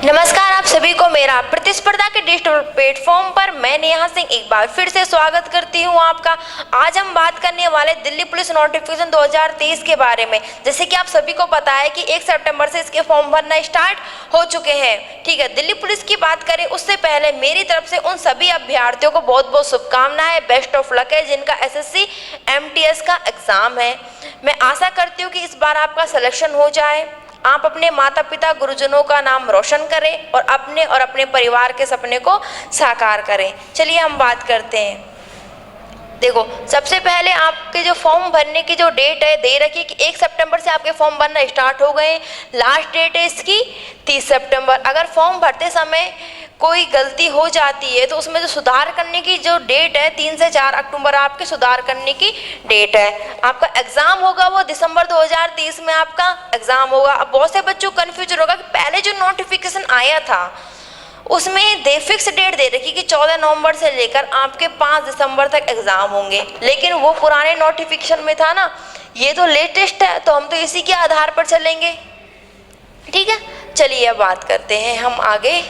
नमस्कार, आप सभी को मेरा प्रतिस्पर्धा के डिजिटल प्लेटफॉर्म पर मैं नेहा सिंह एक बार फिर से स्वागत करती हूं आपका। आज हम बात करने वाले दिल्ली पुलिस नोटिफिकेशन 2023 के बारे में। जैसे कि आप सभी को पता है कि 1 सितंबर से इसके फॉर्म भरना स्टार्ट हो चुके हैं। ठीक है, दिल्ली पुलिस की बात करें उससे पहले मेरी तरफ से उन सभी अभ्यर्थियों को बहुत बहुत शुभकामनाएं, बेस्ट ऑफ लक है जिनका SSC MTS का एग्जाम है। मैं आशा करती हूँ कि इस बार आपका सिलेक्शन हो जाए, आप अपने माता पिता गुरुजनों का नाम रोशन करें और अपने परिवार के सपने को साकार करें। चलिए हम बात करते हैं। देखो, सबसे पहले आपके जो फॉर्म भरने की जो डेट है दे रखी कि 1 सितंबर से आपके फॉर्म भरना स्टार्ट हो गए। लास्ट डेट है इसकी 30 सितंबर। अगर फॉर्म भरते समय कोई गलती हो जाती है तो उसमें जो सुधार करने की जो डेट है 3 से 4 अक्टूबर आपके सुधार करने की डेट है। आपका एग्जाम होगा वो दिसंबर 2023 में आपका एग्जाम होगा। अब बहुत से बच्चों को कन्फ्यूजन होगा कि पहले जो नोटिफिकेशन आया था उसमें फिक्स डेट दे रखी कि 14 नवंबर से लेकर आपके 5 दिसंबर तक एग्जाम होंगे, लेकिन वो पुराने नोटिफिकेशन में था ना, ये तो लेटेस्ट है तो हम तो इसी के आधार पर चलेंगे। ठीक है, चलिए अब बात करते हैं हम आगे।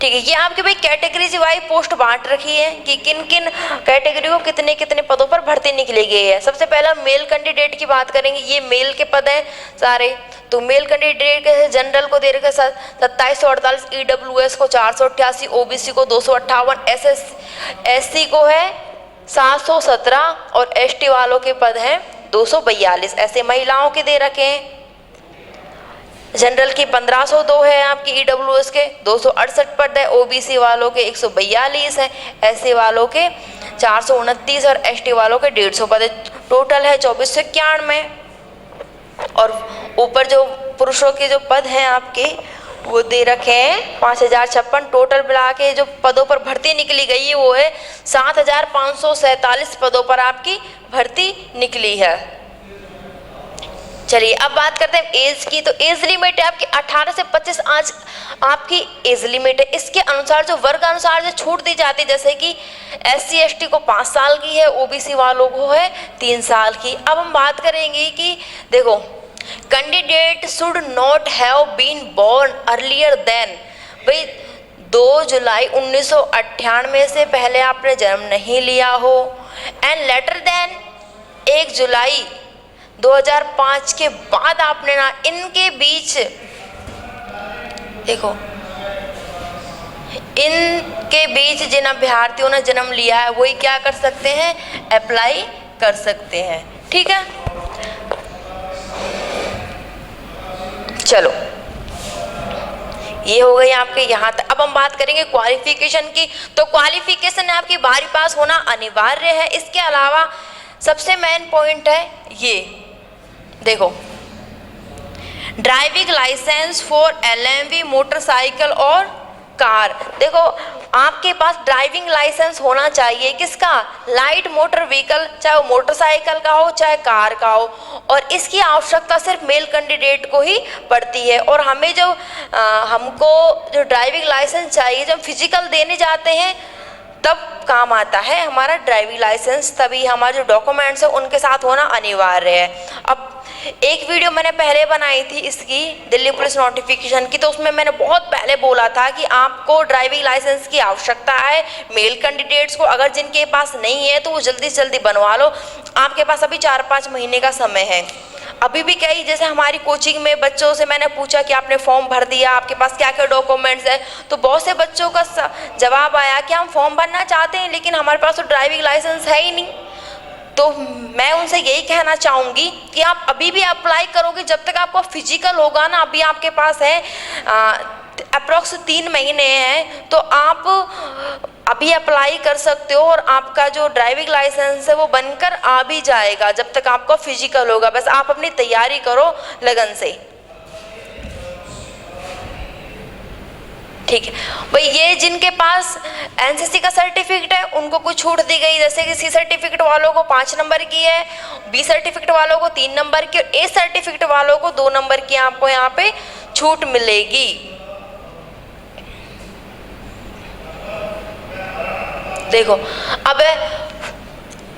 ठीक है, ये आपके भाई कैटेगरीज वाइज पोस्ट बांट रखी है कि किन किन कैटेगरी को कितने कितने पदों पर भर्ती निकली गई है। सबसे पहला मेल कैंडिडेट की बात करेंगे। ये मेल के पद हैं सारे। तो मेल कैंडिडेट जनरल को दे रखे 2748, EWS को 488, OBC को 258, SC को है 717 और ST वालों के पद हैं 242। ऐसे महिलाओं के दे रखे हैं। जनरल की 1502 है, आपकी EWS के 268 पद है, OBC वालों के 142 है, SC वालों के 429 और ST वालों के 150 पद है। टोटल है 2491। और ऊपर जो पुरुषों के जो पद हैं आपके वो दे रखे हैं 5056। टोटल मिला के जो पदों पर भर्ती निकली गई है वो है 7547 पदों पर आपकी भर्ती निकली है। चलिए अब बात करते हैं एज की। तो एज लिमिट है आपकी 18 से 25 आज आपकी एज लिमिट है। इसके अनुसार जो वर्ग अनुसार जो छूट दी जाती है, जैसे कि SC ST को 5 साल की है, OBC वालों को है 3 साल की। अब हम बात करेंगे कि देखो, candidate should not have been born earlier than, भाई 2 जुलाई 1998 से पहले आपने जन्म नहीं लिया हो, एंड लेटर देन 1 जुलाई 2005 के बाद आपने ना इनके बीच देखो, इनके बीच जिन अभ्यर्थियों ने जन्म लिया है वही क्या कर सकते हैं, अप्लाई कर सकते हैं। ठीक है, चलो ये हो गई आपके यहाँ तक। अब हम बात करेंगे क्वालिफिकेशन की। तो क्वालिफिकेशन आपकी 12वीं पास होना अनिवार्य है। इसके अलावा सबसे मेन पॉइंट है ये देखो, driving licence for LMV motorcycle और कार। देखो, आपके पास ड्राइविंग लाइसेंस होना चाहिए किसका, लाइट मोटर व्हीकल, चाहे वो मोटरसाइकिल का हो चाहे कार का हो। और इसकी आवश्यकता सिर्फ मेल कैंडिडेट को ही पड़ती है। और हमें जो हमको जो ड्राइविंग लाइसेंस चाहिए, जब फिजिकल देने जाते हैं तब काम आता है हमारा ड्राइविंग लाइसेंस, तभी हमारे जो डॉक्यूमेंट्स है उनके साथ होना अनिवार्य है। अब एक वीडियो मैंने पहले बनाई थी इसकी दिल्ली पुलिस नोटिफिकेशन की, तो उसमें मैंने बहुत पहले बोला था कि आपको ड्राइविंग लाइसेंस की आवश्यकता है मेल कैंडिडेट्स को। अगर जिनके पास नहीं है तो वो जल्दी से जल्दी बनवा लो, आपके पास अभी 4-5 महीने का समय है। अभी भी कई, जैसे हमारी कोचिंग में बच्चों से मैंने पूछा कि आपने फॉर्म भर दिया, आपके पास क्या क्या डॉक्यूमेंट्स है, तो बहुत से बच्चों का जवाब आया कि हम फॉर्म भरना चाहते हैं लेकिन हमारे पास तो ड्राइविंग लाइसेंस है ही नहीं। तो मैं उनसे यही कहना चाहूँगी कि आप अभी भी अप्लाई करोगे जब तक आपका फिजिकल होगा ना। अभी आपके पास है अप्रॉक्स 3 महीने हैं, तो आप अभी अप्लाई कर सकते हो और आपका जो ड्राइविंग लाइसेंस है वो बनकर आ भी जाएगा जब तक आपका फिजिकल होगा। बस आप अपनी तैयारी करो लगन से। ठीक है भाई, ये जिनके पास NCC का सर्टिफिकेट है उनको कुछ छूट दी गई, जैसे कि C सर्टिफिकेट वालों को 5 नंबर की है, B सर्टिफिकेट वालों को 3 नंबर की और A सर्टिफिकेट वालों को 2 नंबर की आपको यहाँ पे छूट मिलेगी। देखो, अब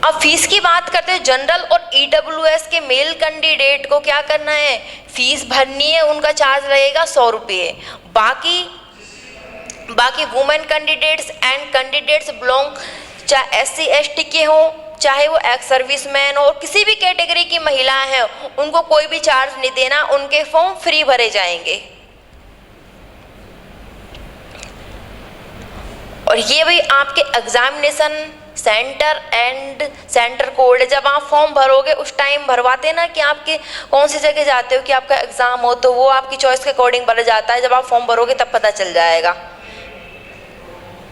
अब फीस की बात करते हैं। जनरल और ईडब्ल्यूएस के मेल कैंडिडेट को क्या करना है, फीस भरनी है, उनका चार्ज लगेगा 100 रुपये। बाकी women candidates and candidates belong, चाहे SC ST के हों, चाहे वो एक्स सर्विसमैन और किसी भी कैटेगरी की महिलाएं हैं, उनको कोई भी चार्ज नहीं देना, उनके फॉर्म फ्री भरे जाएंगे। और ये भी आपके examination centre and centre code है। जब आप फॉर्म भरोगे उस टाइम भरवाते हैं ना कि आपके कौन सी जगह जाते हो कि आपका एग्जाम हो, तो वो आपकी चॉइस के अकॉर्डिंग भरा जाता है। जब आप फॉर्म भरोगे तब पता चल जाएगा।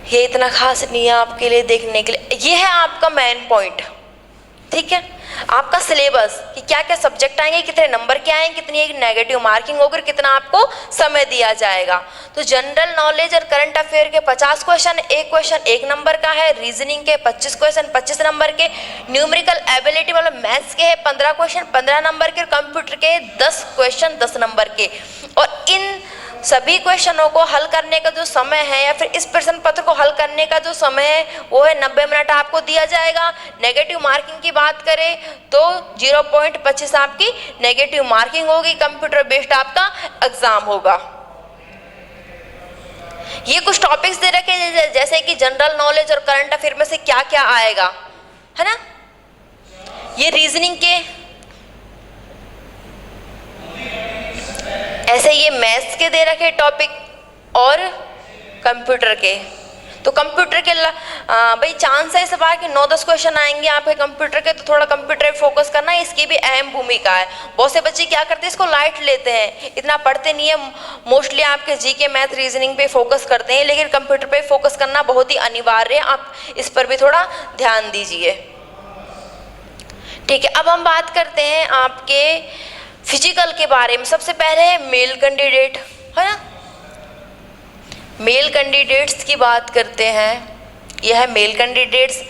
ये इतना खास नहीं है आपके लिए देखने के लिए। ये है आपका मेन पॉइंट, ठीक है, आपका सिलेबस कि क्या क्या सब्जेक्ट आएंगे, कितने नंबर के आएंगे, कितनी एक नेगेटिव मार्किंग होगी, कितना आपको समय दिया जाएगा। तो जनरल नॉलेज और करंट अफेयर के 50 क्वेश्चन, एक क्वेश्चन 1 नंबर का है। रीजनिंग के 25 क्वेश्चन 25 नंबर के। न्यूमेरिकल एबिलिटी मतलब मैथ्स के है 15 क्वेश्चन 15 नंबर के। कंप्यूटर के 10 क्वेश्चन 10 नंबर के। और इन सभी क्वेश्चनों को हल करने का जो समय है या फिर इस प्रश्न पत्र को हल करने का जो समय है वो है 90 मिनट आपको दिया जाएगा। नेगेटिव मार्किंग की बात करें तो 0.25 आपकी नेगेटिव मार्किंग होगी। कंप्यूटर बेस्ड आपका एग्जाम होगा। ये कुछ टॉपिक्स दे रखे हैं जैसे कि जनरल नॉलेज और करंट अफेयर में से क्या क्या आएगा, है ना। ये रीजनिंग के, ऐसे ये मैथ्स के दे रखे टॉपिक और कंप्यूटर के। तो कंप्यूटर के भाई चांस है इस बार कि 9-10 क्वेश्चन आएंगे आपके कंप्यूटर के, तो थोड़ा कंप्यूटर पे फोकस करना है, इसकी भी अहम भूमिका है। बहुत से बच्चे क्या करते हैं, इसको लाइट लेते हैं, इतना पढ़ते नहीं है, मोस्टली आपके जीके मैथ रीजनिंग पे फोकस करते हैं, लेकिन कंप्यूटर पे फोकस करना बहुत ही अनिवार्य है। आप इस पर भी थोड़ा ध्यान दीजिए, ठीक है। अब हम बात करते हैं आपके फिजिकल के बारे में। सबसे पहले है मेल कैंडिडेट, है ना। मेल कैंडिडेट्स की बात करते हैं, यह है मेल कैंडिडेट्स।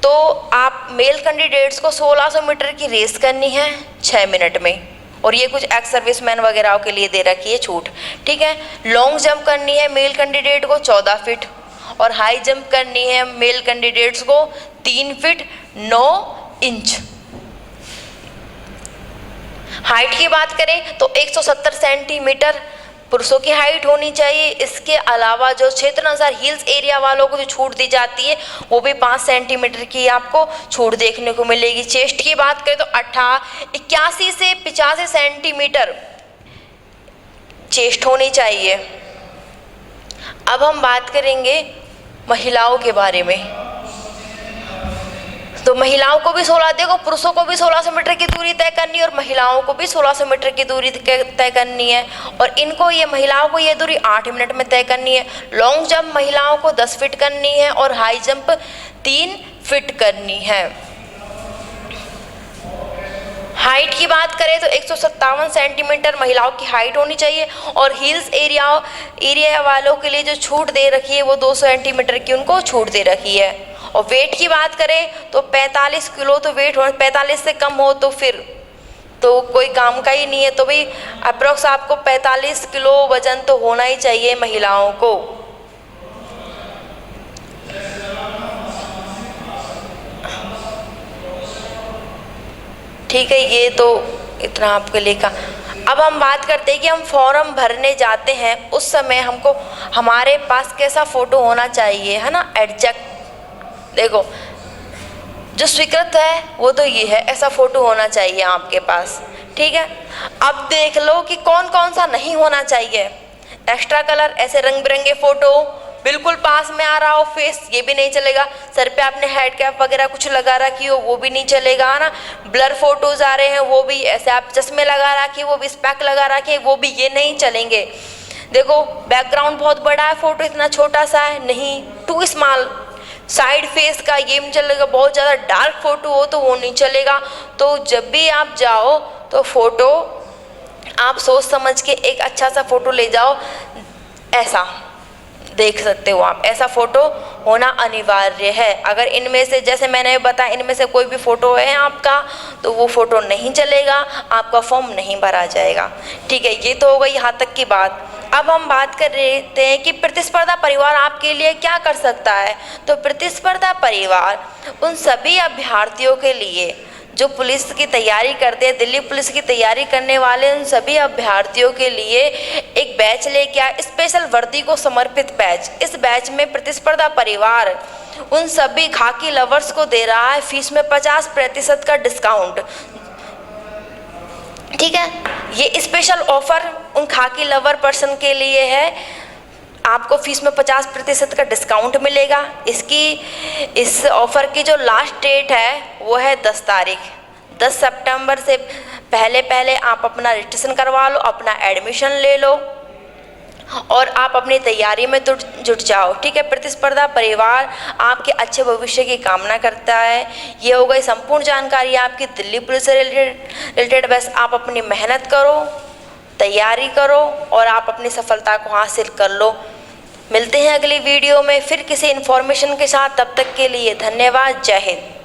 तो आप मेल कैंडिडेट्स को 1600 मीटर की रेस करनी है 6 मिनट में, और ये कुछ एक्स सर्विसमैन वगैरह के लिए दे रखी है छूट, ठीक है। लॉन्ग जंप करनी है मेल कैंडिडेट को 14 फीट, और हाई जंप करनी है मेल कैंडिडेट्स को 3 फीट 9 इंच। हाइट की बात करें तो 170 सेंटीमीटर पुरुषों की हाइट होनी चाहिए। इसके अलावा जो क्षेत्र अनुसार हिल्स एरिया वालों को जो छूट दी जाती है वो भी 5 सेंटीमीटर की आपको छूट देखने को मिलेगी। चेस्ट की बात करें तो 81 से 85 सेंटीमीटर चेस्ट होनी चाहिए। अब हम बात करेंगे महिलाओं के बारे में। तो महिलाओं को भी 16, देखो पुरुषों को भी 1600 मीटर की दूरी तय करनी है और महिलाओं को भी 1600 मीटर की दूरी तय करनी है, और इनको ये महिलाओं को ये दूरी 8 मिनट में तय करनी है। लॉन्ग जंप महिलाओं को 10 फीट करनी है और हाई जंप 3 फीट करनी है। हाइट की बात करें तो 157 सेंटीमीटर महिलाओं की हाइट होनी चाहिए, और हिल्स एरिया वालों के लिए जो छूट दे रखी है वो 2 सेंटीमीटर की उनको छूट दे रखी है। और वेट की बात करें तो 45 किलो तो वेट हो, 45 से कम हो तो फिर तो कोई काम का ही नहीं है। तो भाई अप्रोक्स आपको 45 किलो वजन तो होना ही चाहिए महिलाओं को। ठीक है, ये तो इतना आपके लिए का। अब हम बात करते हैं कि हम फॉर्म भरने जाते हैं उस समय हमको हमारे पास कैसा फ़ोटो होना चाहिए, है ना। एडजस्ट देखो जो स्वीकृत है वो तो ये है, ऐसा फ़ोटो होना चाहिए आपके पास, ठीक है। अब देख लो कि कौन कौन सा नहीं होना चाहिए। एक्स्ट्रा कलर, ऐसे रंग बिरंगे फ़ोटो, बिल्कुल पास में आ रहा हो फेस, ये भी नहीं चलेगा। सर पे आपने हेड कैप वगैरह कुछ लगा रखी हो वो भी नहीं चलेगा, है ना। ब्लर फोटोज आ रहे हैं वो भी, ऐसे आप चश्मे लगा रखिए वो भी, स्पेक लगा रखिए वो भी, ये नहीं चलेंगे। देखो बैकग्राउंड बहुत बड़ा है, फ़ोटो इतना छोटा सा है, नहीं। टू स्मॉल साइड फेस का ये नहीं चलेगा। बहुत ज़्यादा डार्क फोटो हो तो वो नहीं चलेगा। तो जब भी आप जाओ तो फ़ोटो आप सोच समझ के एक अच्छा सा फ़ोटो ले जाओ, ऐसा देख सकते हो आप। ऐसा फ़ोटो होना अनिवार्य है। अगर इनमें से, जैसे मैंने बताया, इनमें से कोई भी फ़ोटो है आपका तो वो फ़ोटो नहीं चलेगा, आपका फॉर्म नहीं भरा जाएगा। ठीक है, ये तो हो गई यहाँ तक की बात। अब हम बात कर रहे थे कि प्रतिस्पर्धा परिवार आपके लिए क्या कर सकता है। तो प्रतिस्पर्धा परिवार उन सभी अभ्यर्थियों के लिए जो पुलिस की तैयारी करते हैं, दिल्ली पुलिस की तैयारी करने वाले उन सभी अभ्यर्थियों के लिए एक बैच लेके आया, स्पेशल वर्दी को समर्पित बैच। इस बैच में प्रतिस्पर्धा परिवार उन सभी खाकी लवर्स को दे रहा है फीस में 50% का डिस्काउंट। ठीक है, ये स्पेशल ऑफर उन खाकी लवर पर्सन के लिए है। आपको फीस में 50% का डिस्काउंट मिलेगा। इस ऑफ़र की जो लास्ट डेट है वो है 10 तारीख। 10 सितंबर से पहले आप अपना रजिस्ट्रेशन करवा लो, अपना एडमिशन ले लो और आप अपनी तैयारी में जुट जाओ। ठीक है, प्रतिस्पर्धा परिवार आपके अच्छे भविष्य की कामना करता है। ये हो गई संपूर्ण जानकारी आपकी दिल्ली पुलिस से रिलेटेड। बस आप अपनी मेहनत करो, तैयारी करो और आप अपनी सफलता को हासिल कर लो। मिलते हैं अगली वीडियो में फिर किसी इन्फॉर्मेशन के साथ। तब तक के लिए धन्यवाद। जय हिंद।